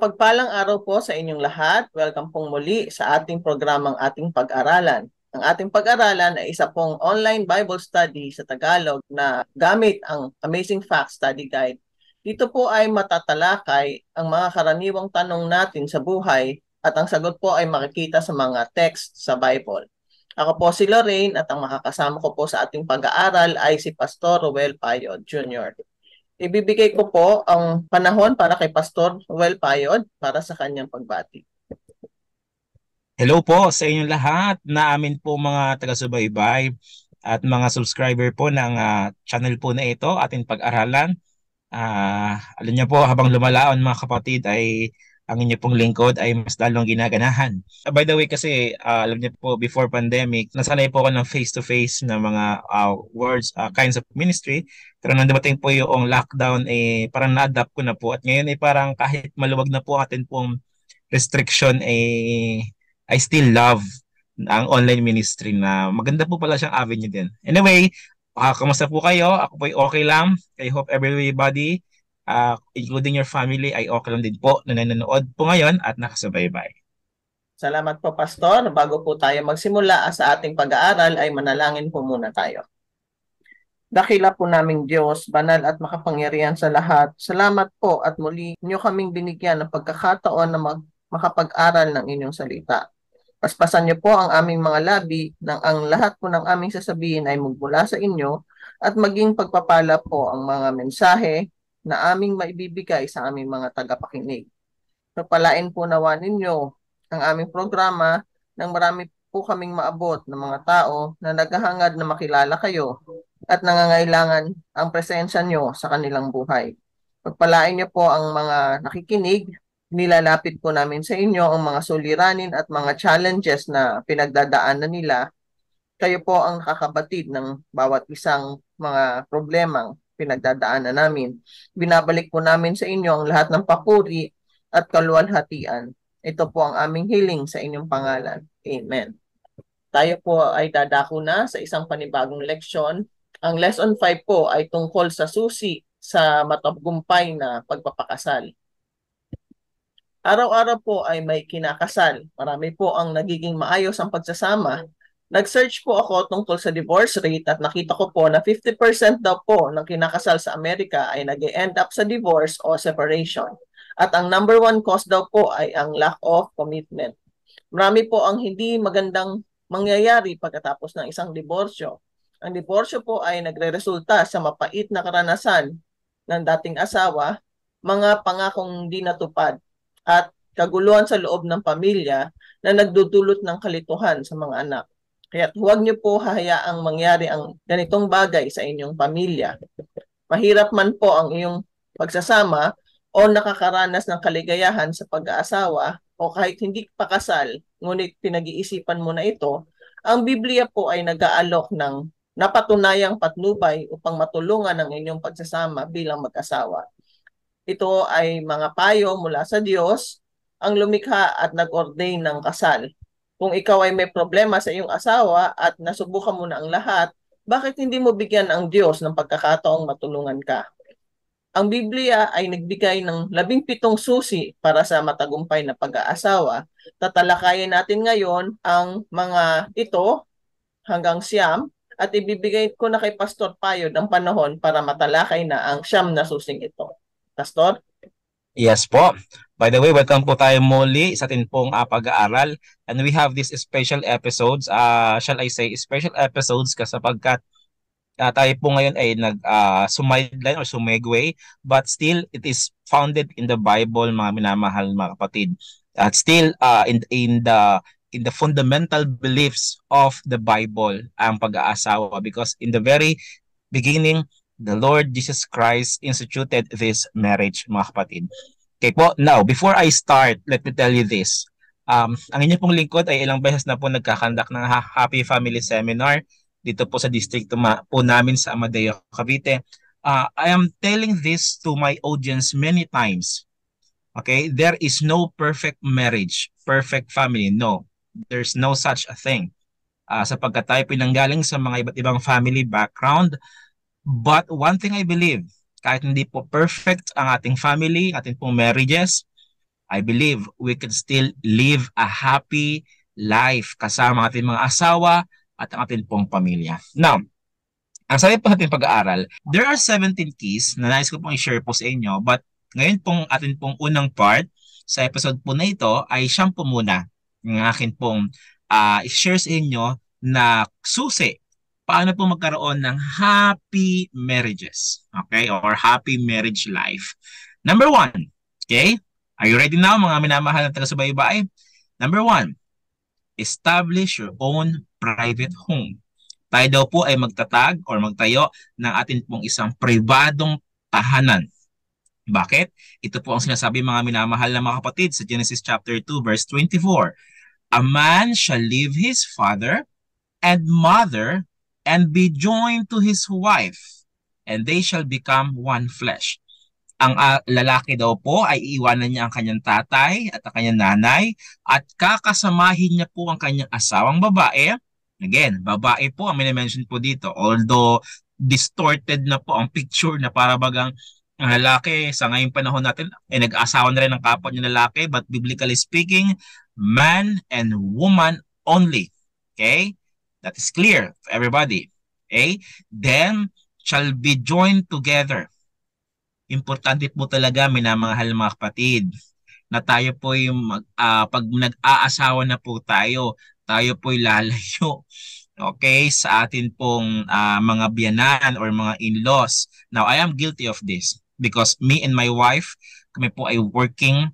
Mapagpalang araw po sa inyong lahat. Welcome pong muli sa ating programang Ating Pag-aralan. Ang ating pag-aralan ay isa pong online Bible study sa Tagalog na gamit ang Amazing Facts Study Guide. Dito po ay matatalakay ang mga karaniwang tanong natin sa buhay at ang sagot po ay makikita sa mga text sa Bible. Ako po si Lorraine at ang makakasama ko po sa ating pag-aaral ay si Pastor Ruel Payod Jr. Ibibigay ko po ang panahon para kay Pastor Ruel Payod para sa kanyang pagbati. Hello po sa inyong lahat na amin po mga taga-subaybay at mga subscriber po ng channel po na ito, ating pag-aralan. Alam niyo po, habang lumalaon mga kapatid ay ang inyo pong lingkod ay mas lalong ginaganahan. By the way kasi, alam niyo po, before pandemic, nasanay po ako ng face-to-face na mga kinds of ministry. Pero nang dumating po yung lockdown, parang na-adapt ko na po. At ngayon parang kahit maluwag na po atin pong restriction, I still love ang online ministry na maganda po pala siyang avenue din. Anyway, kamusta po kayo? Ako po ay okay lang. I hope everybody, including your family, ay okay lang din po na nanonood po ngayon at nakasubaybay. Salamat po, Pastor. Bago po tayo magsimula sa ating pag-aaral ay manalangin po muna tayo. Dakila po naming Diyos, banal at makapangyarihan sa lahat. Salamat po at muli niyo kaming binigyan ng pagkakataon na makapag-aral ng inyong salita. Paspasan niyo po ang aming mga labi nang ang lahat po ng aming sasabihin ay magmula sa inyo at maging pagpapala po ang mga mensahe na aming maibibigay sa aming mga tagapakinig. Pagpalain po nawa ninyo ang aming programa nang marami po kaming maabot ng mga tao na naghahangad na makilala kayo at nangangailangan ang presensya nyo sa kanilang buhay. Pagpalain niyo po ang mga nakikinig. Nilalapit po namin sa inyo ang mga suliranin at mga challenges na pinagdadaanan nila. Kayo po ang nakakabatid ng bawat isang mga problemang pinagdadaanan namin. Binabalik po namin sa inyo ang lahat ng papuri at kaluwalhatian. Ito po ang aming hiling sa inyong pangalan. Amen. Tayo po ay dadako na sa isang panibagong leksyon. Ang lesson 5 po ay tungkol sa susi sa matagumpay na pagpapakasal. Araw-araw po ay may kinakasal. Marami po ang nagiging maayos ang pagsasama. Nag-search po ako tungkol sa divorce rate at nakita ko po na 50% daw po ng kinakasal sa Amerika ay nag-end up sa divorce o separation. At ang number one cause daw po ay ang lack of commitment. Marami po ang hindi magandang mangyayari pagkatapos ng isang diborsyo. Ang diborsyo po ay nagre-resulta sa mapait na karanasan ng dating asawa, mga pangakong hindi natupad, at kaguluhan sa loob ng pamilya na nagdudulot ng kalituhan sa mga anak. Kaya huwag niyo po hahayaang mangyari ang ganitong bagay sa inyong pamilya. Mahirap man po ang iyong pagsasama o nakakaranas ng kaligayahan sa pag-aasawa o kahit hindi pa kasal, ngunit pinag-iisipan mo na ito, ang Biblia po ay nag-aalok ng napatunayang patnubay upang matulungan ang inyong pagsasama bilang mag-asawa. Ito ay mga payo mula sa Diyos, ang lumikha at nag-ordain ng kasal. Kung ikaw ay may problema sa iyong asawa at nasubukan mo na ang lahat, bakit hindi mo bigyan ang Diyos ng pagkakataong matulungan ka? Ang Biblia ay nagbigay ng 17 susi para sa matagumpay na pag-aasawa. Tatalakayin natin ngayon ang mga ito hanggang 9 at ibibigay ko na kay Pastor Payod ang panahon para matalakay na ang 9 na susing ito. Pastor? Yes po. By the way, welcome po tayo muli sa ating pong pag-aaral. And we have these special episodes, shall I say, special episodes sapagkat tayo po ngayon ay nag-sumideline or sumegway, but still it is founded in the Bible, mga minamahal mga kapatid. At still in the fundamental beliefs of the Bible ang pag-aasawa, because in the very beginning, the Lord Jesus Christ instituted this marriage, mga kapatid. Okay po, now, before I start, let me tell you this. Ang inyo pong lingkod ay ilang beses na po nagkakandak ng Happy Family Seminar dito po sa distrito po namin sa Amadeo, Cavite. I am telling this to my audience many times. Okay, there is no perfect marriage, perfect family. No, there's no such a thing. Sapagkat tayo pinanggaling sa mga iba't ibang family background. But one thing I believe, kahit hindi po perfect ang ating family, ating pong marriages, I believe we can still live a happy life kasama ating mga asawa at ang ating pong pamilya. Now, ang sabi po natin pag-aaral, there are 17 keys na nais ko pong i-share po sa inyo, but ngayon pong atin pong unang part sa episode po na ito ay siyang po muna ng akin pong i-share sa inyo na susi paano po magkaroon ng happy marriages, okay, or happy marriage life. Number 1, okay? Are you ready now, mga minamahal na taga-subaybay? Number 1, establish your own private home. Tayo daw po ay magtatag or magtayo ng atin pong isang pribadong tahanan. Bakit? Ito po ang sinasabi mga minamahal na mga kapatid sa Genesis chapter 2 verse 24. A man shall leave his father and mother and be joined to his wife, and they shall become one flesh. Ang lalaki daw po ay iiwanan niya ang kanyang tatay at ang kanyang nanay at kakasamahin niya po ang kanyang asawang babae. Again, babae po ang minimension po dito. Although distorted na po ang picture na para bagang ang lalaki sa ngayong panahon natin ay nag-asawa na rin ng kapwa niya lalaki, but biblically speaking, man and woman only. Okay? That is clear for everybody. Okay? Then shall be joined together. Importante po talaga, minamahal mga kapatid, na tayo po yung pag nag-aasawa na po tayo po'y lalayo, okay, sa atin pong mga biyanan or mga in-laws. Now, I am guilty of this because me and my wife, kami po ay working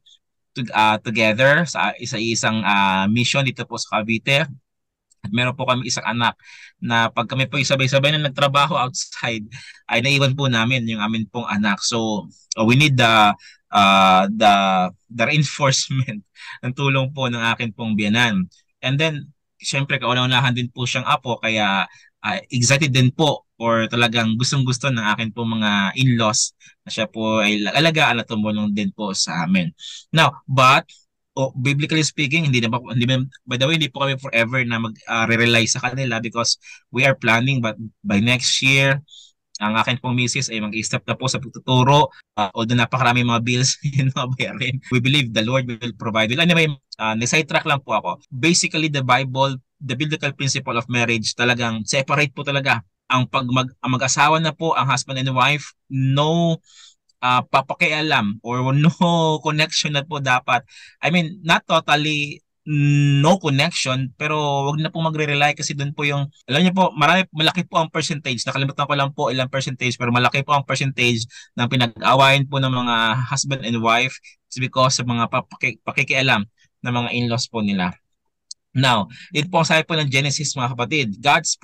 together sa isa-isang mission dito po sa Cavite. At meron po kami isang anak na pag kami po sabay-sabay na nagtrabaho outside, ay naiwan po namin yung amin pong anak. So, we need the reinforcement ng tulong po ng akin pong biyanan. And then, syempre, kauna-unahan din po siyang apo, kaya excited din po or talagang gustong-gusto ng akin po mga in-laws na siya po ay alagaan at tumulong din po sa amin. Now, but, biblically speaking, by the way, hindi po kami forever na mag-rely sa kanila because we are planning, but by next year, ang akin pong misis ay mag-step na po sa pagtuturo. Although napakarami mga bills yun mabayarin, we believe the Lord will provide. Well, anyway, nasidetrack lang po ako. Basically, the Bible, the biblical principle of marriage, talagang separate po talaga. Ang mag-asawa na po, ang husband and wife, no papakialam or no connection na po dapat. I mean, not totally no connection, pero wag na po magre-rely kasi doon po yung, alam niyo po, malaki po ang percentage, nakalimutan ko lang po ilang percentage, pero malaki po ang percentage ng pinag-awayan po ng mga husband and wife is because sa mga pakikialam ng mga in-laws po nila. Now, ito po ang sabi po ng Genesis mga kapatid. God's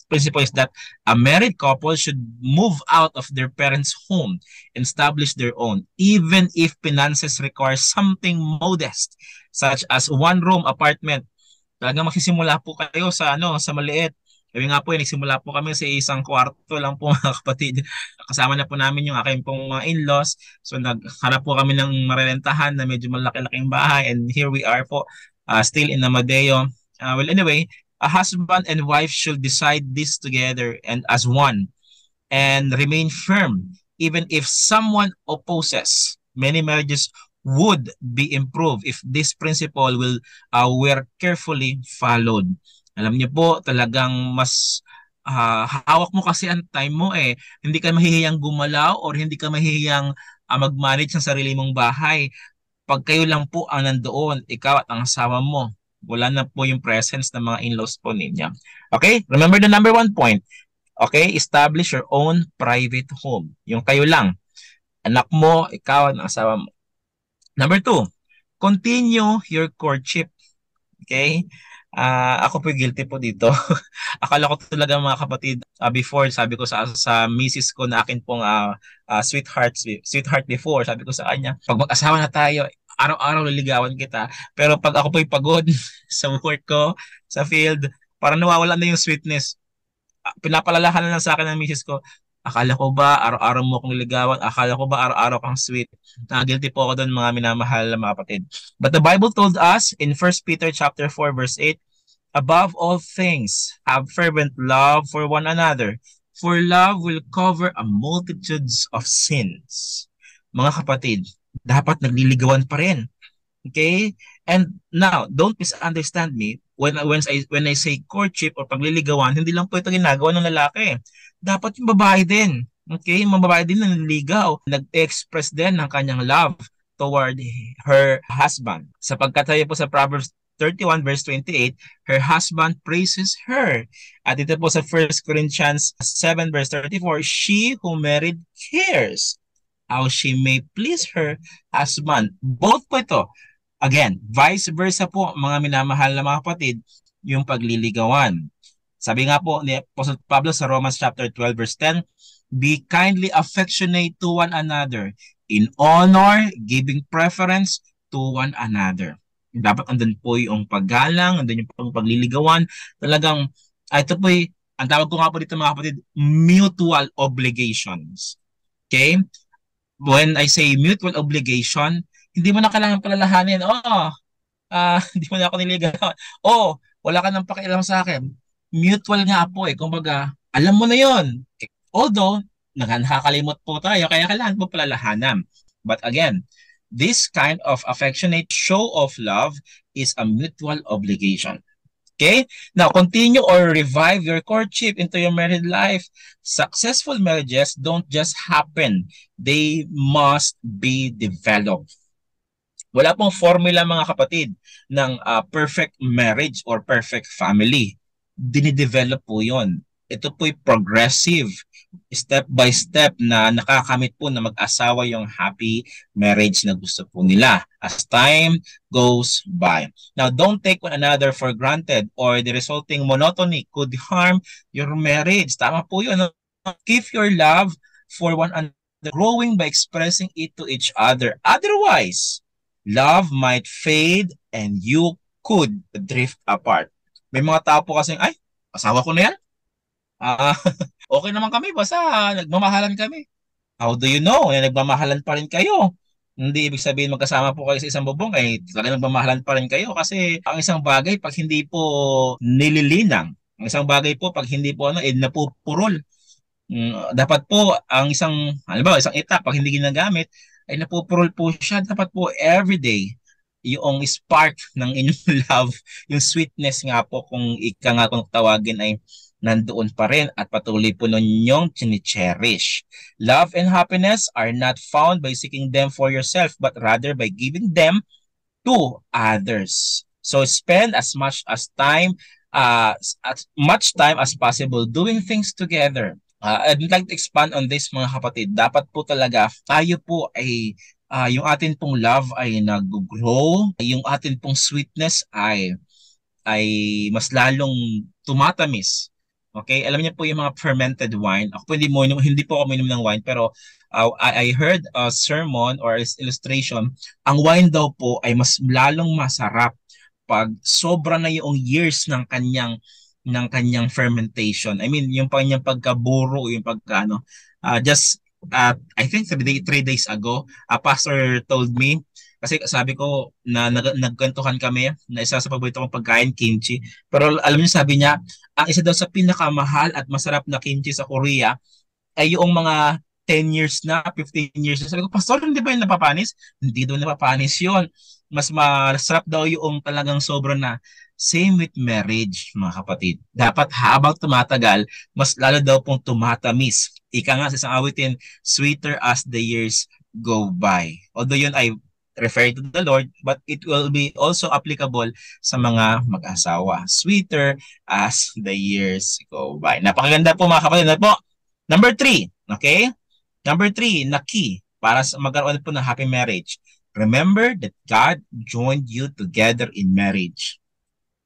principle is that a married couple should move out of their parents' home and establish their own, even if finances require something modest, such as one-room apartment. Talagang magsisimula po kayo sa maliit. Kaya nga po, nagsimula po kami sa isang kwarto lang po mga kapatid. Kasama na po namin yung aking pong mga in-laws. So nagharap po kami ng marerentahan na medyo malaki-laking bahay, and here we are po. Still in Amadeo. Well, anyway, a husband and wife should decide this together and as one and remain firm even if someone opposes. Many marriages would be improved if this principle were carefully followed. Alam niyo po, talagang mas hawak mo kasi ang time mo eh. Hindi ka mahihiyang gumalaw or hindi ka mahihiyang mag-manage ng sarili mong bahay. Pag kayo lang po ang nandoon, ikaw at ang asawa mo, wala na po yung presence ng mga in-laws po ninyo. Okay? Remember the number 1 point. Okay? Establish your own private home. Yung kayo lang. Anak mo, ikaw at ang asawa mo. Number 2, continue your courtship. Okay? Ako po guilty po dito. Akala ko talaga mga kapatid, before, sabi ko sa misis ko na akin pong sweetheart before, sabi ko sa kanya, pag mag-asawa na tayo, araw-araw liligawan kita. Pero pag ako po'y pagod sa work ko, sa field, parang nawawala na yung sweetness. Pinapalalahan na lang sa akin ng misis ko, akala ko ba araw-araw mo akong liligawan? Akala ko ba araw-araw kang sweet? Guilty po ako doon, mga minamahal na mga kapatid. But the Bible told us in 1 Peter chapter 4 verse 8, above all things, have fervent love for one another, for love will cover a multitudes of sins. Mga kapatid, dapat nagliligawan pa rin. Okay? And now, don't misunderstand me. When I say courtship or pagliligawan, hindi lang po ito ginagawa ng lalaki. Dapat yung babae din. Okay? Yung babae din nanliligaw. Nag-express din ng kanyang love toward her husband. Sapagkat tayo po sa Proverbs 31 verse 28, her husband praises her. At ito po sa 1 Corinthians 7 verse 34, she who married cares how she may please her husband. Both po ito. Again, vice versa po, mga minamahal na mga kapatid, yung pagliligawan. Sabi nga po ni Apostle Pablo sa Romans chapter 12 verse 10, be kindly affectionate to one another in honor, giving preference to one another. Dapat andun po yung paggalang, andun yung pagliligawan. Talagang, ito po ang tawag ko nga po dito mga kapatid, mutual obligations. Okay? When I say mutual obligation, hindi mo na kailangan palalahanin, hindi mo na ako niligawan. Wala ka nang pakialam sa akin. Mutual nga po Kumbaga, alam mo na yon. Although, nakakalimot po tayo, kaya kailangan po palalahanan. But again, this kind of affectionate show of love is a mutual obligation. Okay? Now, continue or revive your courtship into your married life. Successful marriages don't just happen. They must be developed. Wala pong formula mga kapatid ng perfect marriage or perfect family. Dinidevelop po yon. Ito po'y progressive, step by step na nakakamit po na mag-asawa yung happy marriage na gusto po nila as time goes by. Now, don't take one another for granted or the resulting monotony could harm your marriage. Tama po yun. Keep your love for one another growing by expressing it to each other. Otherwise, love might fade and you could drift apart. May mga tao po kasing, asawa ko na yan. Okay naman kami, basta nagmamahalan kami. How do you know na nagmamahalan pa rin kayo? Hindi ibig sabihin magkasama po kayo sa isang bubong, talagang nagmamahalan pa rin kayo kasi ang isang bagay pag hindi po nililinang, ang isang bagay po pag hindi po napupurol. Dapat po ang isang itak pag hindi ginagamit ay napupurol po siya. Dapat po everyday yung spark ng inyong love, yung sweetness nga po kung kung tawagin ay nandoon pa rin at patuloy po ninyong chini-cherish. Love and happiness are not found by seeking them for yourself but rather by giving them to others. So spend as much time as possible doing things together. I'd like to expand on this mga kapatid. Dapat po talaga tayo po ay yung atin pong love ay nag-grow, yung atin pong sweetness ay mas lalong tumatamis. Okay? Alam niyo po yung mga fermented wine. Ako po hindi po ako minom ng wine pero I heard a sermon or illustration. Ang wine daw po ay mas lalong masarap pag sobra na yung years ng kanyang fermentation. I mean, yung kanyang pagkaburo, yung I think 3 days ago, a pastor told me, kasi sabi ko na nagkwentuhan kami na isa sa paborito kong pagkain, kimchi. Pero alam niyo, sabi niya, ang isa daw sa pinakamahal at masarap na kimchi sa Korea ay yung mga 10 years na, 15 years na. Sabi ko, pastor, hindi ba yung napapanis? Hindi daw napapanis yun. Mas masarap daw yung talagang sobra na. Same with marriage, mga kapatid. Dapat habang tumatagal, mas lalo daw pong tumatamis. Ika nga sa isang awitin, sweeter as the years go by. Although yun ay refer to the Lord, but it will be also applicable sa mga mag-asawa. Sweeter as the years go by. Napakaganda po mga kapatid. Na po. Number 3, okay? Number 3 na key para sa magkaroon po ng happy marriage. Remember that God joined you together in marriage.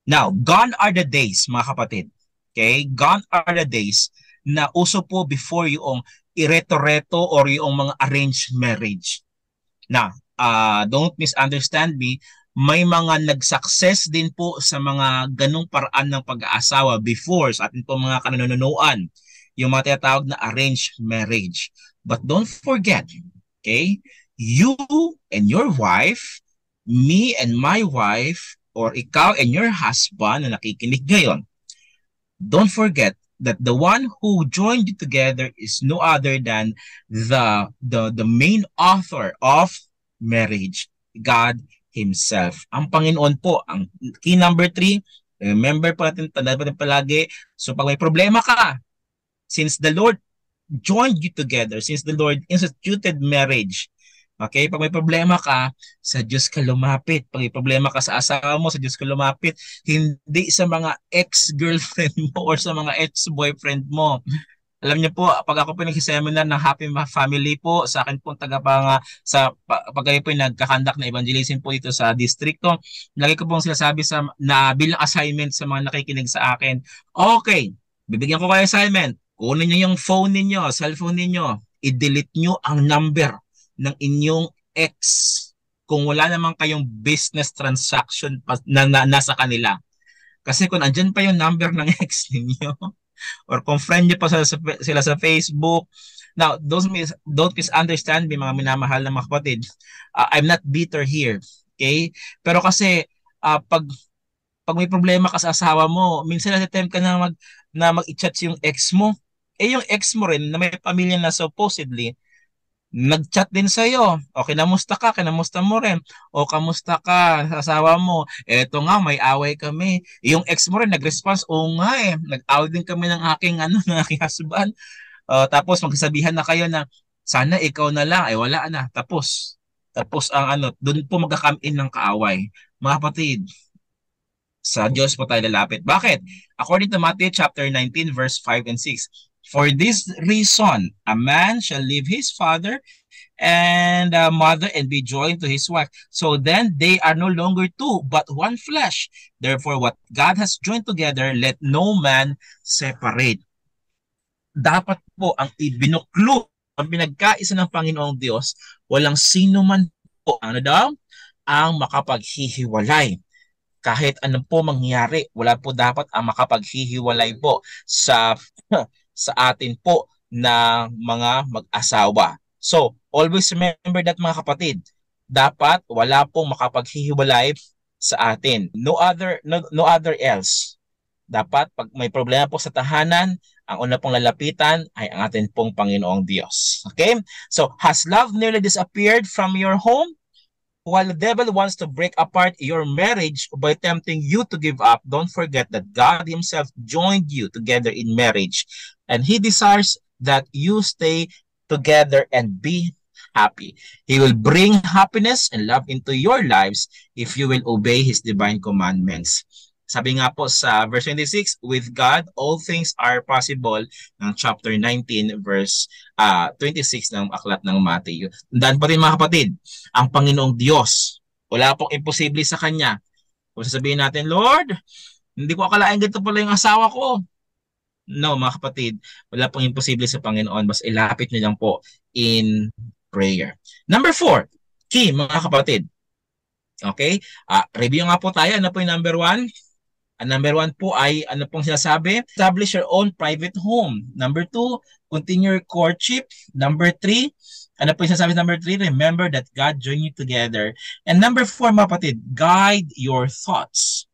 Now, gone are the days, mga kapatid. Okay? Gone are the days na uso po before yung ireto-reto or yung mga arranged marriage. Now, don't misunderstand me. May mga nag-success din po sa mga ganong paraan ng pag-aasawa before sa ating po mga kananunuan. Yung mga tinatawag na arranged marriage. But don't forget, okay? You and your wife, me and my wife, or ikaw and your husband na nakikinig ngayon, don't forget that the one who joined you together is no other than the main author of marriage, God Himself. Ang Panginoon po, ang key number 3, remember po natin, tandaan po natin palagi, so pag may problema ka, since the Lord joined you together, since the Lord instituted marriage, okay, pag may problema ka, sa Diyos ka lumapit. Pag may problema ka sa asawa mo, sa Diyos ka lumapit. Hindi sa mga ex-girlfriend mo or sa mga ex-boyfriend mo. Alam niyo po, pag ako po nag-seminar ng Happy Family po, sa akin po pag kayo po nagkakandak na evangelism po dito sa distrito, lagi ko pong sinasabi na bilang assignment sa mga nakikinig sa akin, okay, bibigyan ko kayo assignment, kunin niyo yung phone ninyo, cellphone ninyo, i-delete niyo ang number ng inyong ex kung wala naman kayong business transaction nasa kanila. Kasi kung andyan pa yung number ng ex ninyo, or kung friend nyo pa sila sa Facebook. Now, don't misunderstand me, mga minamahal na mga kapatid. I'm not bitter here. Okay? Pero kasi, pag may problema ka sa asawa mo, minsan na-attempt ka na mag-chat yung ex mo. Yung ex mo rin, na may pamilya na supposedly, nag-chat din sa'yo. O, kinamusta ka? Kinamusta mo rin? O, kamusta ka sa asawa mo? Eto nga, may away kami. Yung ex mo rin, nag-response, o nga nag-away din kami ng aking, ng aking husband. Tapos, magsasabihan na kayo na, sana ikaw na lang. Wala na. Tapos doon po magka-come in ng kaaway. Mga kapatid, sa Diyos po tayo lalapit. Bakit? According to Matthew chapter 19, verse 5 and 6, for this reason, a man shall leave his father and mother and be joined to his wife. So then they are no longer two, but one flesh. Therefore, what God has joined together, let no man separate. Dapat po ang ibinuklo, ang pinagkaisa ng Panginoong Diyos, walang sino man po, ang makapaghihiwalay. Kahit ano po mangyari, wala po dapat ang makapaghihiwalay po sa atin po na mga mag-asawa. So, always remember that, mga kapatid, dapat wala pong makapaghihiwalay sa atin. No other else. Dapat pag may problema po sa tahanan, ang una pong lalapitan ay ang atin pong Panginoong Diyos. Okay? So, has love nearly disappeared from your home? While the devil wants to break apart your marriage by tempting you to give up, don't forget that God Himself joined you together in marriage, and He desires that you stay together and be happy. He will bring happiness and love into your lives if you will obey His divine commandments. Sabi nga po sa verse 26, with God, all things are possible, ng chapter 19, verse 26 ng aklat ng Matthew. Tandaan pa rin, mga kapatid, ang Panginoong Diyos, wala pong imposible sa Kanya. Kung sasabihin natin, Lord, hindi ko akalain ganito pala yung asawa ko. No, mga kapatid, wala pong imposible sa Panginoon. Mas ilapit niyo lang po in prayer. Number 4, key, mga kapatid. Okay? Review nga po tayo. Ano po yung number 1? Ang number 1 po ay, ano pong sinasabi? Establish your own private home. Number 2, continue your courtship. Number 3, ano po yung sinasabi number 3? Remember that God joined you together. And number 4, mga kapatid, guide your thoughts.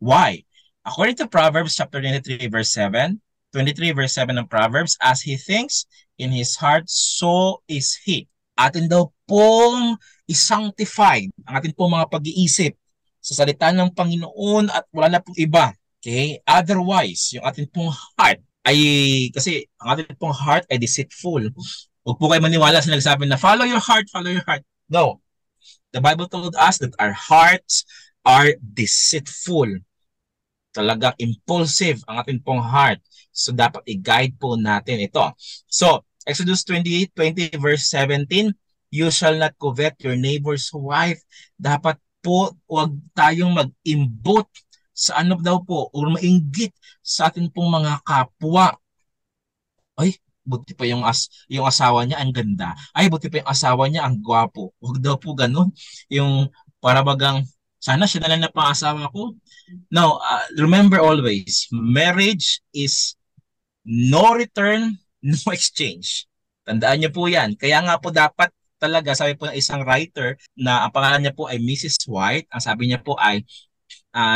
Why? According to Proverbs chapter 23, verse 7, 23 verse 7 ng Proverbs, as he thinks in his heart, so is he. Atin daw pong isanctified ang atin pong mga pag-iisip sa salita ng Panginoon at wala na pong iba. Okay? Otherwise, yung atin pong heart ay, kasi ang atin pong heart ay deceitful. Huwag po kayo maniwala sa nagsabi na follow your heart, follow your heart. No. The Bible told us that our hearts are deceitful. Talagang impulsive ang atin pong heart. So, dapat i-guide po natin ito. So, Exodus 28:20 verse 17, you shall not covet your neighbor's wife. Dapat po, huwag tayong mag-imbot sa ano daw po, o mainggit sa atin pong mga kapwa. Ay, buti pa yung asawa niya ang ganda. Ay, buti pa yung asawa niya ang gwapo. Huwag daw po ganun. Yung para bagang, sana siya na lang na pang-asawa ko. No, remember always, marriage is no return, no exchange. Tandaan niyo po yan. Kaya nga po dapat talaga, sabi po ng isang writer na ang pangalan niya po ay Mrs. White, ang sabi niya po ay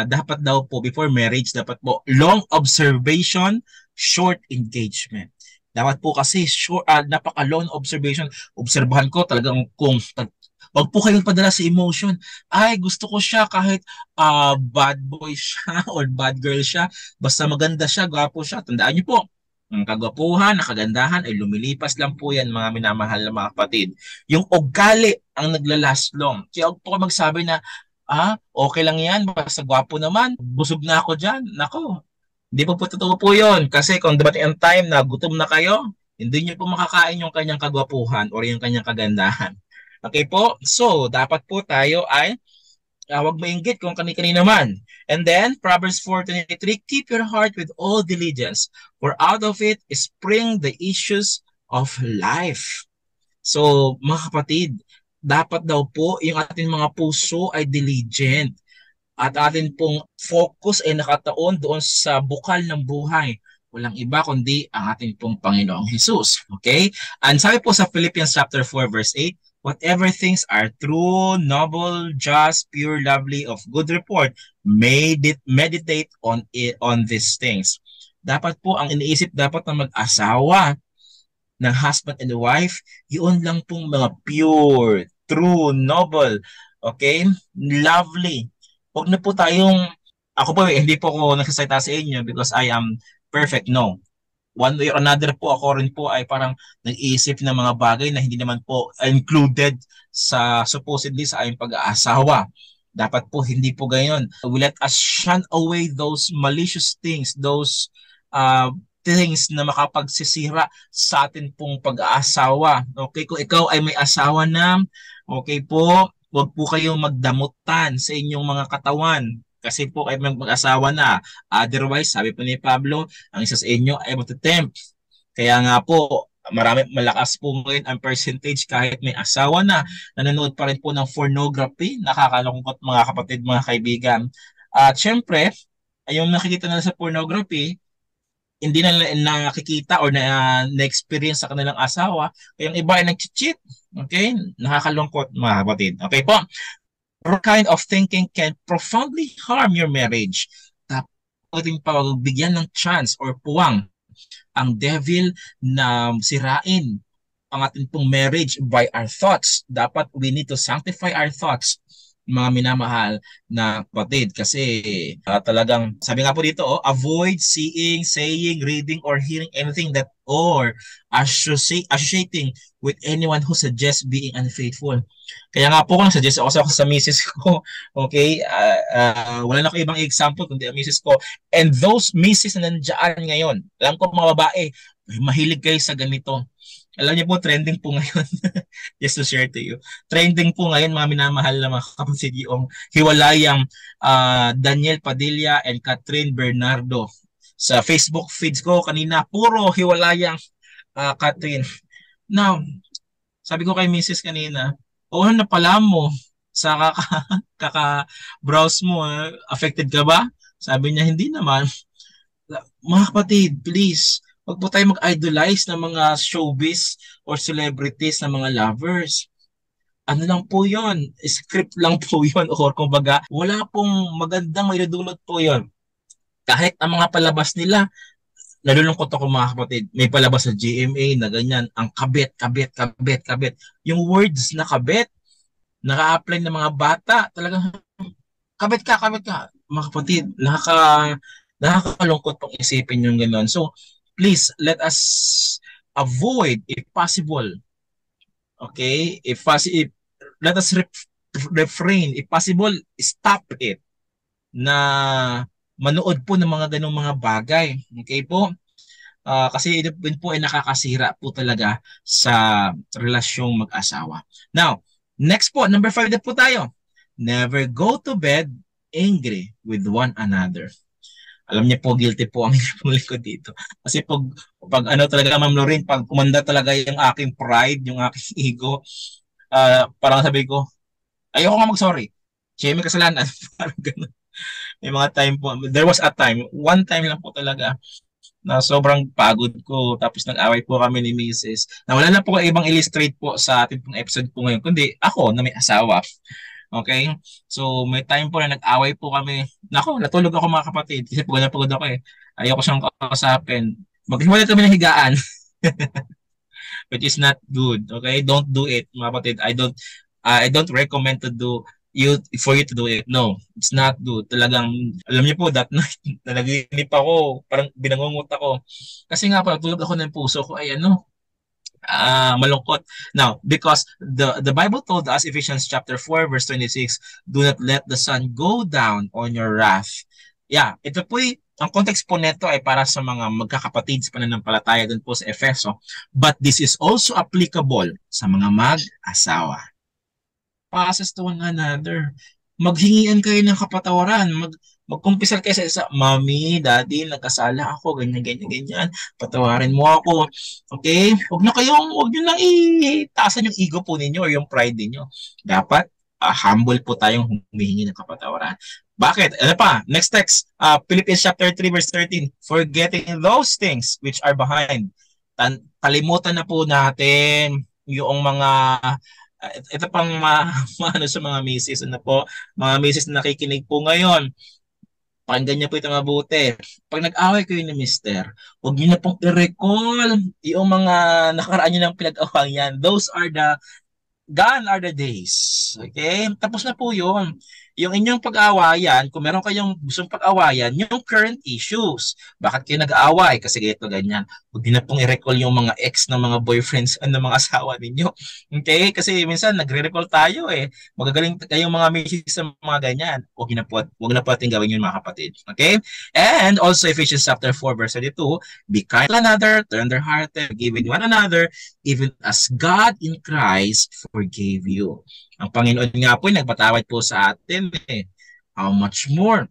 dapat daw po before marriage, dapat po long observation, short engagement. Dapat po kasi napaka-long observation. Obserbahan ko talagang kung Wag po kayong padala sa emotion. Ay, gusto ko siya kahit bad boy siya or bad girl siya. Basta maganda siya, gwapo siya. Tandaan niyo po, ang kagwapuhan, nakagandahan ay lumilipas lang po yan, mga minamahal na mga kapatid. Yung ugali ang naglalast long. Kaya huwag po kayo magsabi na, okay lang yan, basta gwapo naman, busog na ako dyan. Nako, hindi po totoo po yun. Kasi kung dumating ang time na gutom na kayo, hindi niyo po makakain yung kanyang kagwapuhan or yung kanyang kagandahan. Okay po? So, dapat po tayo ay huwag mainggit kung kani-kanina naman. And then, Proverbs 4:23, keep your heart with all diligence, for out of it spring the issues of life. So, mga kapatid, dapat daw po yung ating mga puso ay diligent at atin pong focus ay nakataon doon sa bukal ng buhay. Walang iba kundi ang ating pong Panginoong Jesus. Okay? And sabi po sa Philippians chapter 4 verse 8, whatever things are true, noble, just, pure, lovely, of good report, meditate on these things. Dapat po ang iniisip dapat ng mag-asawa, ng husband and wife, yun lang pong mga pure, true, noble, okay, lovely. Huwag na po tayong, ako po hindi po ako nagsasalita sa inyo because I am perfect, no. One way or another po, ako rin po ay parang nag-iisip ng mga bagay na hindi naman po included sa supposedly sa aking pag-aasawa. Dapat po hindi po gayon. We let us shun away those malicious things, those things na makapagsisira sa atin pong pag-aasawa. Okay, kung ikaw ay may asawa na, okay po, huwag po kayong magdamutan sa inyong mga katawan. Kasi po kayo mag-asawa na. Otherwise, sabi po ni Pablo, ang isa sa inyo ay matatempt. Kaya nga po, malakas po ngayon ang percentage kahit may asawa na, nanonood pa rin po ng pornography. Nakakalungkot mga kapatid, mga kaibigan. At syempre, yung nakikita nila sa pornography, hindi na nakikita or na-experience sa kanilang asawa. Kaya yung iba ay nag-cheat. Okay? Nakakalungkot mga kapatid. Okay po? What kind of thinking can profoundly harm your marriage? Dapat yung pagbigyan ng chance or puwang ang devil na sirain ang ating pong marriage by our thoughts. Dapat we need to sanctify our thoughts, mga minamahal na kapatid, kasi talagang sabi nga po dito, avoid seeing, saying, reading, or hearing anything that or associating with anyone who suggests being unfaithful. Kaya nga po kung suggest ako sa misis ko, okay, wala na ko ibang example kundi ang misis ko. And those misis na nandiyan ngayon, alam ko mga babae, mahilig kayo sa ganito. Alam niyo po, trending po ngayon. Just to share to you. Trending po ngayon, mga minamahal na mga kapatid, yung hiwalayang Daniel Padilla and Catherine Bernardo. Sa Facebook feeds ko kanina, puro hiwalayang Catherine. Now, sabi ko kay Mrs. kanina, na pala mo sa kaka-browse mo, affected ka ba? Sabi niya, hindi naman. Mga kapatid, please, wag po tayo mag-idolize ng mga showbiz or celebrities na mga lovers. Ano lang po yon, script lang po yon, or kumbaga, wala pong magandang maidudulot po yon. Kahit ang mga palabas nila, nalulungkot ako mga kapatid, may palabas sa GMA na ganyan, ang kabit. Yung words na kabit, naka-apply ng mga bata, talagang kabit ka. Mga kapatid, nakakalungkot pong isipin yung gano'n. So, please, let us avoid, if possible, okay, let us refrain, if possible, stop it, na manood po ng mga ganong mga bagay. Okay po? Kasi ito po ay nakakasira po talaga sa relasyong mag-asawa. Now, next po, number 5 na po tayo. Never go to bed angry with one another. Alam niyo po, guilty po ang inulit ko dito. Kasi pag ano talaga, Ma'am Lorraine, pag kumanda talaga yung aking pride, yung aking ego, parang sabi ko, ayoko nga mag-sorry. Siya may kasalanan. Parang ganun. May mga time po. There was a time, one time lang po talaga, na sobrang pagod ko. Tapos nag-away po kami ni Mrs. Na wala na po ibang illustrate po sa ating pong episode po ngayon, kundi ako na may asawa. Okay? So, may time po na nag-away po kami. Nako, natulog ako mga kapatid. Kasi pagod ako eh. Ayoko siyang kausapin. Maghiwalay kami ng higaan. Which is not good. Okay? Don't do it, mga kapatid. I don't recommend for you to do it. No, it's not good. Talagang, alam niyo po, that night, nanaginip ako, parang binangungot ako. Kasi nga, parang tulog ako ng puso ko, ay ano, malungkot. Now, because the Bible told us, Ephesians chapter 4, verse 26, do not let the sun go down on your wrath. Yeah, ito po ang context po nito ay para sa mga magkakapatid sa pananampalataya dun po sa Efeso. But this is also applicable sa mga mag-asawa. Passes to one another. Maghingian kayo ng kapatawaran. Magkumpisal kayo sa isa, Mami, Daddy, nagkasala ako, ganyan, ganyan, ganyan. Patawarin mo ako. Okay? Huwag nyo nang itaasan yung ego po ninyo or yung pride ninyo. Dapat, humble po tayong humihingi ng kapatawaran. Bakit? Ano pa? Next text. Philippians chapter 3, verse 13. Forgetting those things which are behind. Kalimutan na po natin yung mga ito pang ano sa mga misis, ano po, mga misis na nakikinig po ngayon, pakinggan niyo po ito mabuti. Pag nag-away kayo ni mister, huwag niyo na pong i-recall yung mga nakaraan niyo ng pinag-awayan. Gone are the days. Okay? Tapos na po yun. Yung inyong pag-aawayan, kung meron kayong gustong pag-awayan, yung current issues. Bakit kayo nag-aaway? Kasi ganito, ganyan. Huwag din na pong i-recall yung mga ex ng mga boyfriends ng mga asawa ninyo. Okay? Kasi minsan nagre-recall tayo eh. Magagaling kayong mga misis sa mga ganyan. Huwag na po ating gawin yun mga kapatid. Okay? And also Ephesians chapter 4 verse 32, be kind to one another, tender-hearted, forgiving one another, even as God in Christ forgave you. Ang Panginoon nga po nagpatawad po sa atin eh. How much more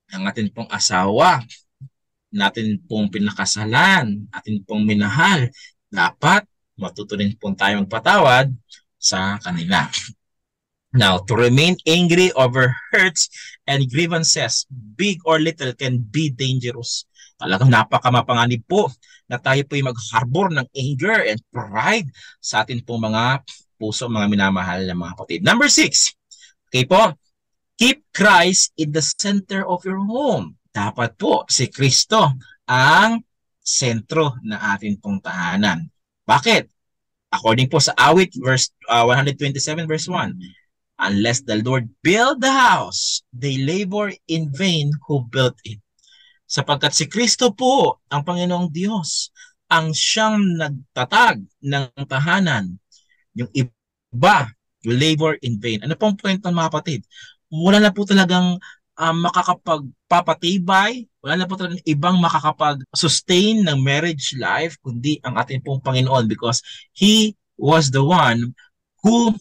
ang atin pong asawa, natin pong pinakasalan, atin pong minahal, dapat matuto rin po tayo magpatawad sa kanila. Now, to remain angry over hurts and grievances, big or little, can be dangerous. Talagang napakamapanganib po na tayo po ay mag-harbor ng anger and pride sa atin pong mga puso, mga minamahal na mga kapatid. Number 6, okay po, keep Christ in the center of your home. Dapat po si Kristo ang sentro na atin pong tahanan. Bakit? According po sa Awit, 127 verse 1, unless the Lord build the house, they labor in vain who built it. Sapagkat si Kristo po, ang Panginoong Diyos, ang siyang nagtatag ng tahanan. Yung iba, you labor in vain. Ano pong point ng mga kapatid? Wala na po talagang makakapagpapatibay, wala na po talagang ibang makakapag-sustain ng marriage life, kundi ang ating pong Panginoon, because He was the one who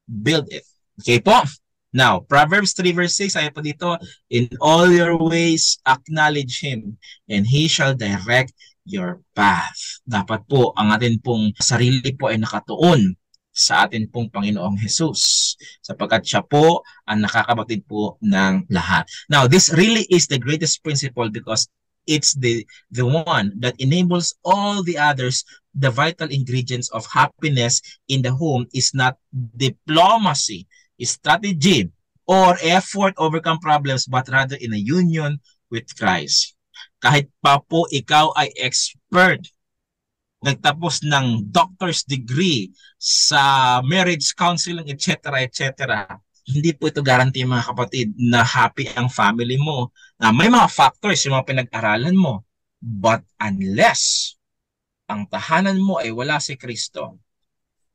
built it. Okay po? Now, Proverbs 3 verse 6, ay po dito, in all your ways, acknowledge Him, and He shall direct your path. Dapat po, ang atin pong sarili po ay nakatuon sa atin pong Panginoong Jesus, sapagkat siya po ang nakakabatid po ng lahat. Now, this really is the greatest principle because it's the one that enables all the others. The vital ingredients of happiness in the home is not diplomacy, strategy, or effort overcome problems, but rather in a union with Christ. Kahit pa po ikaw ay expert, nagtapos ng doctor's degree sa marriage counseling, etc., etc., hindi po ito guarantee mga kapatid na happy ang family mo. Na may mga factors yung mga pinag-aralan mo. But unless ang tahanan mo ay wala si Kristo,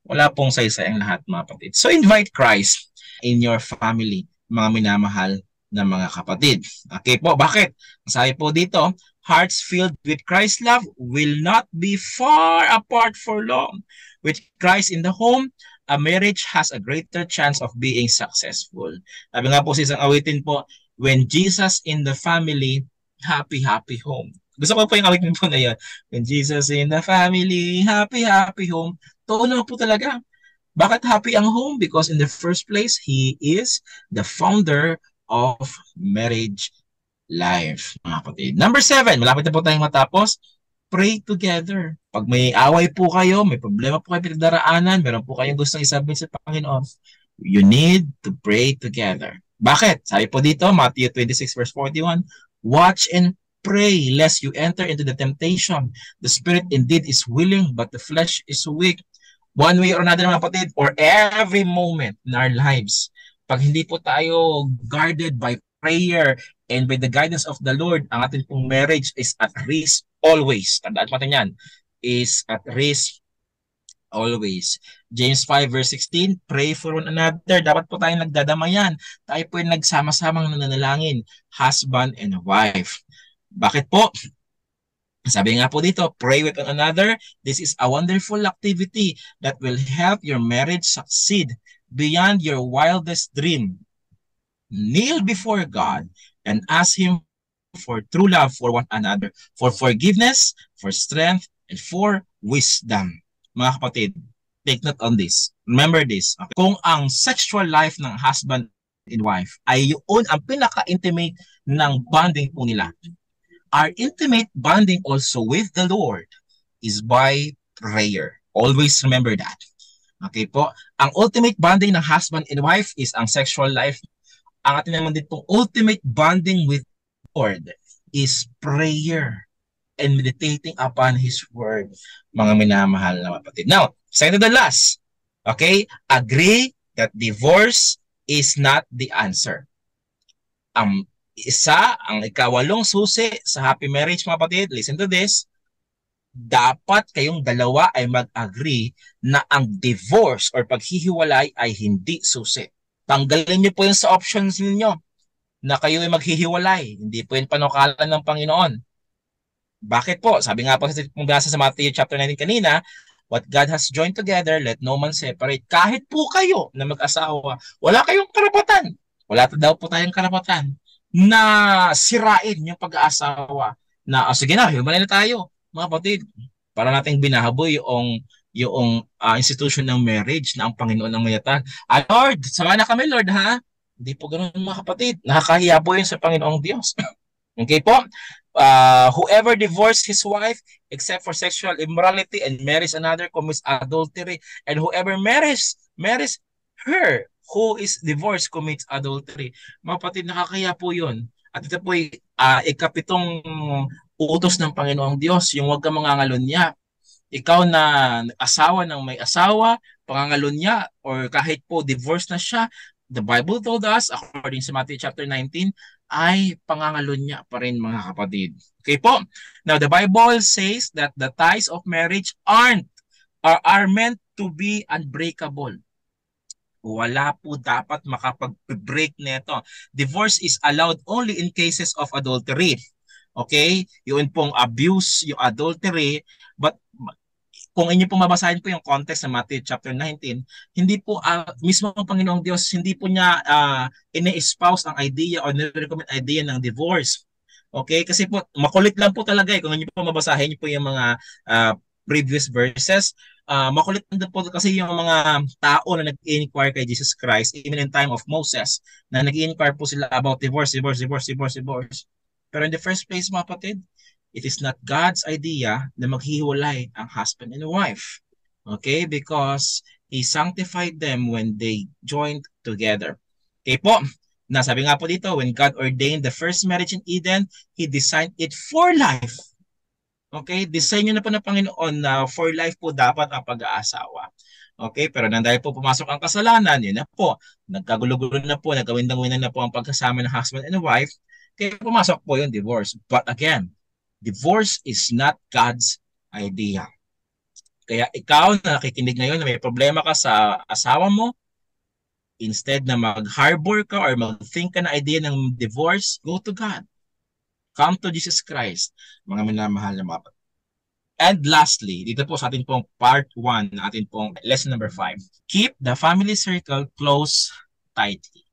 wala pong saysay ang lahat mga kapatid. So invite Christ in your family, mga minamahal na mga kapatid. Okay po, bakit? Sabi po dito, hearts filled with Christ's love will not be far apart for long. With Christ in the home, a marriage has a greater chance of being successful. Sabi nga po sa isang awitin po, when Jesus in the family, happy, happy home. Gusto ko po yung awitin po na yun. When Jesus in the family, happy, happy home. Totoo po talaga. Bakit happy ang home? Because in the first place, He is the founder of marriage life, mga kapatid. Number 7, malapit na po tayong matapos, pray together. Pag may away po kayo, may problema po kayo pinagdaraanan, meron po kayong gustong isabihin sa Panginoon, you need to pray together. Bakit? Sabi po dito, Matthew 26 verse 41, watch and pray lest you enter into the temptation. The spirit indeed is willing, but the flesh is weak. One way or another mga kapatid, or every moment in our lives, pag hindi po tayo guarded by prayer and by the guidance of the Lord, ang ating pong marriage is at risk always. Tandaan po natin yan, is at risk always. James 5 verse 16, pray for one another. Dapat po tayong nagdadamayan. Tayo po yung nagsama-samang nananalangin, husband and wife. Bakit po? Sabi nga po dito, pray with one another. This is a wonderful activity that will help your marriage succeed beyond your wildest dream. Kneel before God and ask Him for true love for one another, for forgiveness, for strength, and for wisdom. Mga kapatid, take note on this. Remember this. Okay? Kung ang sexual life ng husband and wife ay yun ang pinaka-intimate ng bonding po nila, our intimate bonding also with the Lord is by prayer. Always remember that. Okay po? Ang ultimate bonding ng husband and wife is ang sexual life. Ang atin naman dito, ultimate bonding with the Lord is prayer and meditating upon His Word, mga minamahal na kapatid. Now, second to the last, okay? Agree that divorce is not the answer. Ang ikawalong susi sa happy marriage, mga kapatid, listen to this, dapat kayong dalawa ay mag-agree na ang divorce or paghihiwalay ay hindi susi. Tanggalin niyo po yung sa options niyo na kayo ay maghihiwalay. Hindi po yung panukalan ng Panginoon. Bakit po? Sabi nga po sa Matthew chapter 19 kanina, what God has joined together, let no man separate. Kahit po kayo na mag-asawa, wala kayong karapatan. Wala daw po tayong karapatan na sirain yung pag-aasawa. Na, sige na, hiwalay na tayo. Mga kapatid, para nating binahaboy yung institution ng marriage na ang Panginoon ang mayatan. Lord, sama na kami, Lord, ha? Hindi po ganoon, mga kapatid. Nakakahiya po yun sa Panginoong Diyos. Okay po? Whoever divorced his wife except for sexual immorality and marries another commits adultery, and whoever marries her who is divorced commits adultery. Mga kapatid, nakakaya po yun. At ito po ay ikapitong utos ng Panginoong Diyos, yung huwag kang mangangalunya. Ikaw na asawa ng may asawa, pangangalunya, or kahit po divorce na siya, the Bible told us, according to Matthew chapter 19, ay pangangalunya pa rin, mga kapatid. Okay po? Now, the Bible says that the ties of marriage are meant to be unbreakable. Wala po dapat makapag-break nito. Divorce is allowed only in cases of adultery. Okay? Yun pong abuse, yung adultery, but kung inyo pong mabasahin po yung context ng Matthew chapter 19, hindi po mismo ang Panginoong Diyos, hindi po niya ine-espouse ang idea or nire-recommend idea ng divorce. Okay? Kasi po, makulit lang po talaga eh. Kung inyo po mabasahin niyo po yung mga previous verses, makulit lang po kasi yung mga tao na nag-inquire kay Jesus Christ, even in time of Moses, na nag-inquire po sila about divorce. Pero in the first place, mga kapatid, it is not God's idea na maghiwalay ang husband and wife. Okay? Because He sanctified them when they joined together. Okay po? Nasabi nga po dito, when God ordained the first marriage in Eden, He designed it for life. Okay? Design nyo na po ng Panginoon na for life po dapat ang pag-aasawa. Okay? Pero nang dahil po pumasok ang kasalanan, yun na po. Nagkagulo-gulo na po, nagkawindang-windan na po ang pagkasama ng husband and wife. Kaya pumasok po yung divorce. But again, divorce is not God's idea. Kaya ikaw na nakikinig ngayon na may problema ka sa asawa mo, instead na mag-harbor ka or mag-think ka na idea ng divorce, go to God. Come to Jesus Christ, mga minamahal na mga. And lastly, dito po sa ating pong part 1, na ating pong lesson number 5. Keep the family circle close tightly.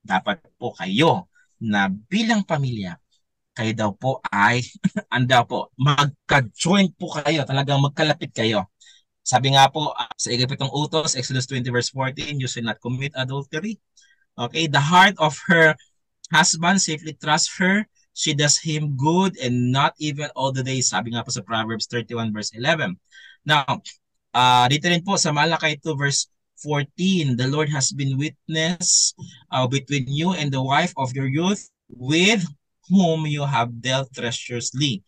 Dapat po kayo na bilang pamilya, kayo daw po ay, magka-joint po kayo, talagang magkalapit kayo. Sabi nga po sa ikapitong utos, Exodus 20 verse 14, you shall not commit adultery. Okay, the heart of her husband safely trusts her. She does him good and not even all the days. Sabi nga po sa Proverbs 31 verse 11. Now, dito rin po sa Malakay 2 verse 14, the Lord has been witness between you and the wife of your youth with whom you have dealt treacherously.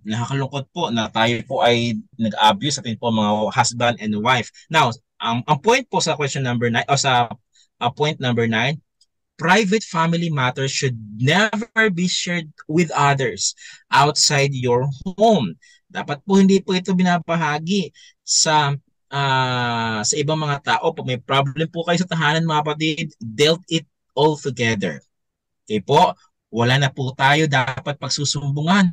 Nakakalungkot po na tayo po ay nag-abuse sa ating po mga husband and wife. Now, ang point po sa question number 9 o sa point number 9, private family matters should never be shared with others outside your home. Dapat po hindi po ito binabahagi sa ibang mga tao. Pag may problem po kayo sa tahanan mga kapatid, dealt it all together. Okay po, wala na po tayo dapat pagsusumbungan.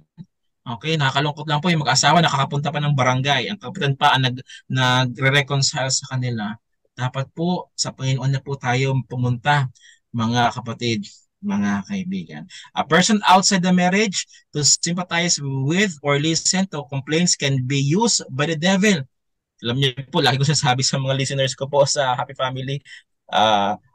Okay, nakakalungkot lang po yung mag-asawa nakakapunta pa ng barangay. Ang kapitan pa ang nagre-reconcile sa kanila. Dapat po sa Panginoon na po tayo pumunta, mga kapatid, mga kaibigan. A person outside the marriage to sympathize with or listen to complaints can be used by the devil. Alam niyo po, lagi ko sinasabi sa mga listeners ko po sa Happy Family,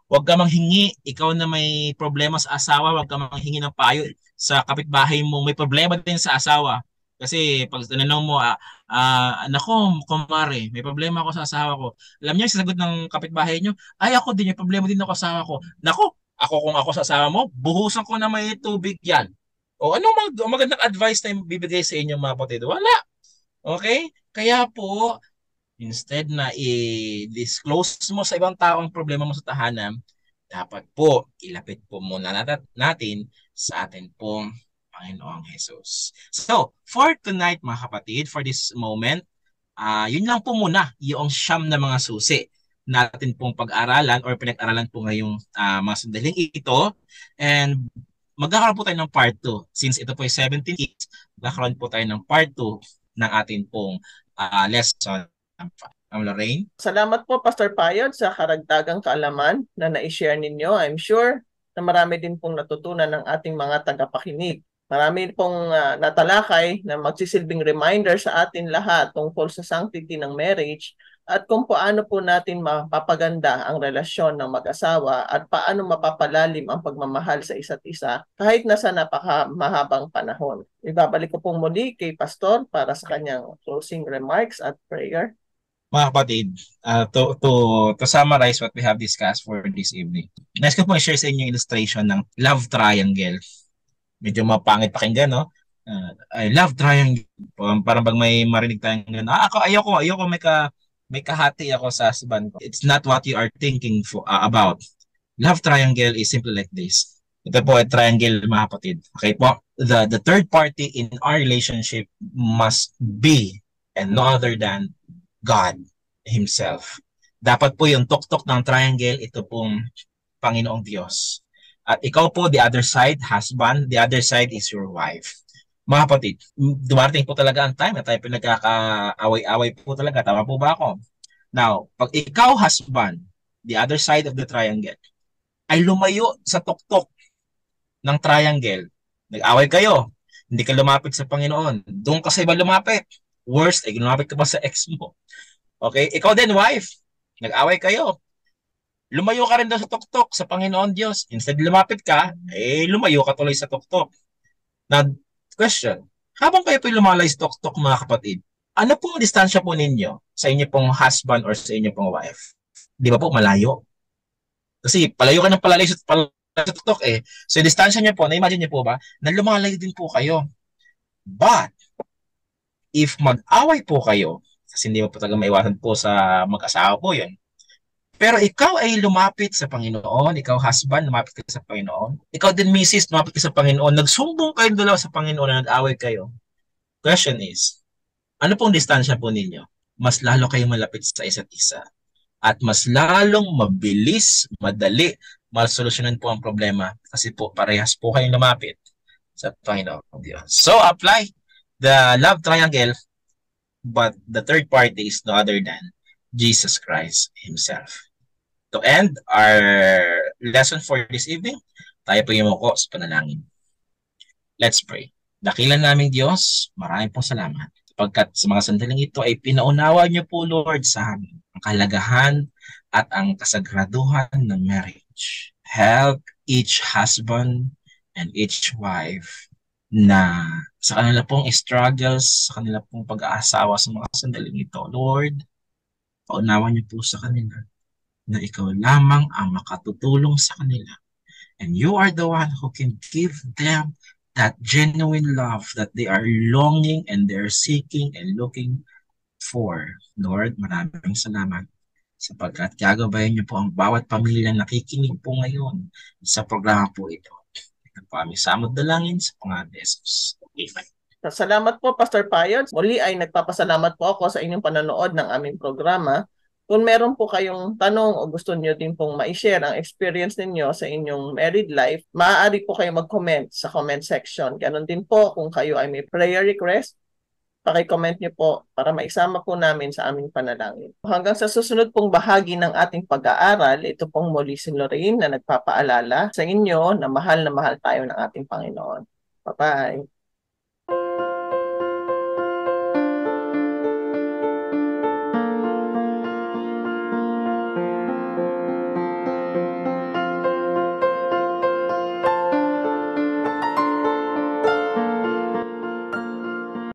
huwag ka manghingi, ikaw na may problema sa asawa, huwag ka manghingi ng payo sa kapitbahay mo, may problema din sa asawa. Kasi pag tinanong mo, nako, kumare, may problema ako sa asawa ko. Alam niyo, sasagot ng kapitbahay niyo, ay ako din, may problema din ako sa asawa ko. Nako, kung ako sa asawa mo, buhusan ko na may tubig yan. O ano magandang advice na bibigay sa inyo mga kapatid? Wala. Okay? Kaya po, instead na i-disclose mo sa ibang tao ang problema mo sa tahanan, dapat po ilapit po muna natin sa atin pong Panginoong Jesus. So, for tonight mga kapatid, for this moment, yun lang po muna yung siyam na mga susi natin pong pag-aralan or pinag-aralan po ngayong mga sandaling ito. And magkakaroon po tayo ng part 2. Since ito po ay 17 weeks, magkakaroon po tayo ng part 2 ng atin pong lesson. Lorraine? Salamat po, Pastor Payod, sa karagdagang kaalaman na na-share ninyo. I'm sure na marami din pong natutunan ng ating mga tagapakinig. Marami pong natalakay na magsisilbing reminder sa atin lahat tungkol sa sanctity ng marriage at kung paano po natin mapapaganda ang relasyon ng mag-asawa at paano mapapalalim ang pagmamahal sa isa't isa kahit nasa napakamahabang panahon. Ibabalik ko pong muli kay Pastor para sa kanyang closing remarks at prayer. Mga kapatid, to summarize what we have discussed for this evening, nais ko po i-share sa inyo yung illustration ng love triangle. Medyo mapangit pakinggan, no? Love triangle. Parang pag may marinig tayong gano'n, ayoko may kahati ako sa husband ko. It's not what you are thinking about. Love triangle is simply like this. Ito po ay triangle mga kapatid. Okay po? The third party in our relationship must be and no other than God Himself. Dapat po yung tuktok ng triangle, ito pong Panginoong Diyos. At ikaw po, the other side, husband, the other side is your wife. Mga kapatid, dumarating po talaga ang time na tayo pinagkakaaway-away po talaga. Tama po ba ako? Now, pag ikaw, husband, the other side of the triangle, ay lumayo sa tuktok ng triangle, nag-away kayo, hindi ka lumapit sa Panginoon, doon ka sa iba lumapit. Worst, ay lumapit ka pa sa ex mo. Okay? Ikaw din, wife, nag-away kayo, lumayo ka rin daw sa tuktok sa Panginoon Diyos. Instead lumapit ka, lumayo ka tuloy sa tuktok. Now, question, habang kayo po'y lumalay sa tuktok mga kapatid, ano pong distansya po ninyo sa inyo pong husband or sa inyo pong wife? Di ba po malayo? Kasi palayo ka ng palayo sa tuktok eh. So yung distansya niyo po, na-imagine niyo po ba, na lumalayo din po kayo. But, if mag-away po kayo, kasi hindi mo po talaga maiwasan po sa mag-asawa po yun, pero ikaw ay lumapit sa Panginoon, ikaw husband, lumapit ka sa Panginoon. Ikaw din misis, lumapit ka sa Panginoon. Nagsumbong kayong dalawa sa Panginoon na nag-away kayo. Question is, ano pong distansya po ninyo? Mas lalo kayong malapit sa isa't isa. At mas lalong mabilis, madali, masolusyonan po ang problema. Kasi po parehas po kayong lumapit sa Panginoon Diyos. So apply the love triangle, but the third party is no other than Jesus Christ Himself. To end our lesson for this evening, tayo po yumuko sa panalangin. Let's pray. Dakilan naming Diyos, maraming pong salamat. Sapagkat sa mga sandaling ito ay pinaunawa niyo po, Lord, sa amin ang kahalagahan at ang kasagraduhan ng marriage. Help each husband and each wife na sa kanila pong struggles, sa kanila pong pag-aasawa sa mga sandaling ito, Lord, paunawa niyo po sa kanila na ikaw lamang ang makatutulong sa kanila. And you are the one who can give them that genuine love that they are longing and they're seeking and looking for. Lord, maraming salamat sapagkat gagabayan niyo po ang bawat pamilya na nakikinig po ngayon sa programa po ito. Ito po aming samod dalangin sa pangalan ni Jesus. Amen. Salamat po, Pastor Payod. Muli ay nagpapasalamat po ako sa inyong panonood ng aming programa. Kung meron po kayong tanong o gusto niyo din pong ma-share ang experience ninyo sa inyong married life, maaari po kayo mag-comment sa comment section. Ganon din po kung kayo ay may prayer request, paki-comment niyo po para maisama po namin sa aming panalangin. Hanggang sa susunod pong bahagi ng ating pag-aaral, ito pong muli si Lorraine na nagpapaalala sa inyo na mahal tayo ng ating Panginoon. Bye-bye!